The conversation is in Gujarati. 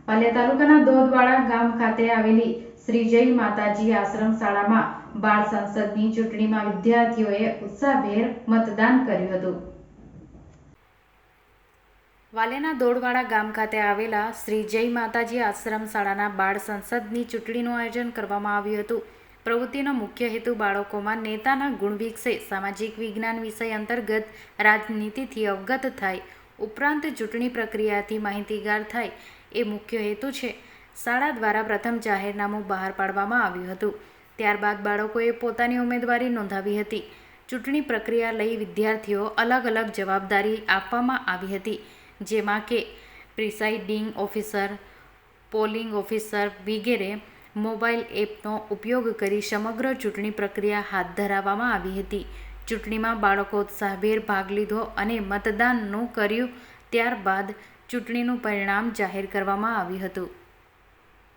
પાલિયા તાલુકાના દોદવાડા ગામ ખાતે આવેલી શ્રી જય માતાજી આશ્રમ શાળામાં બાળ સંસદની ચૂંટણીમાં વિદ્યાર્થીઓએ ઉત્સાહભેર મતદાન કર્યું હતું। વાલિયાના દોદવાડા ગામ ખાતે આવેલા શ્રી જય માતાજી આશ્રમ શાળાના બાળ સંસદની ચૂંટણીનું આયોજન કરવામાં આવ્યું હતું। પ્રવૃત્તિનો મુખ્ય હેતુ બાળકોમાં નેતાના ગુણ વિકસે, સામાજિક વિજ્ઞાન વિષય અંતર્ગત રાજનીતિથી અવગત થાય, ઉપરાંત ચૂંટણી પ્રક્રિયાથી માહિતીગાર થાય એ મુખ્ય હેતુ છે। શાળા દ્વારા પ્રથમ જાહેરનામું બહાર પાડવામાં આવ્યું હતું। ત્યારબાદ બાળકોએ પોતાની ઉમેદવારી નોંધાવી હતી। ચૂંટણી પ્રક્રિયા લઈ વિદ્યાર્થીઓ અલગ અલગ જવાબદારી આપવામાં આવી હતી, જેમાં કે પ્રિસાઇડિંગ ઓફિસર, પોલિંગ ઓફિસર વગેરે મોબાઈલ એપનો ઉપયોગ કરી સમગ્ર ચૂંટણી પ્રક્રિયા હાથ ધરવામાં આવી હતી। ચૂંટણીમાં બાળકો ઉત્સાહભેર ભાગ લીધો અને મતદાનનું કર્યું। ત્યારબાદ ચૂંટણીનું પરિણામ જાહેર કરવામાં આવ્યું હતું।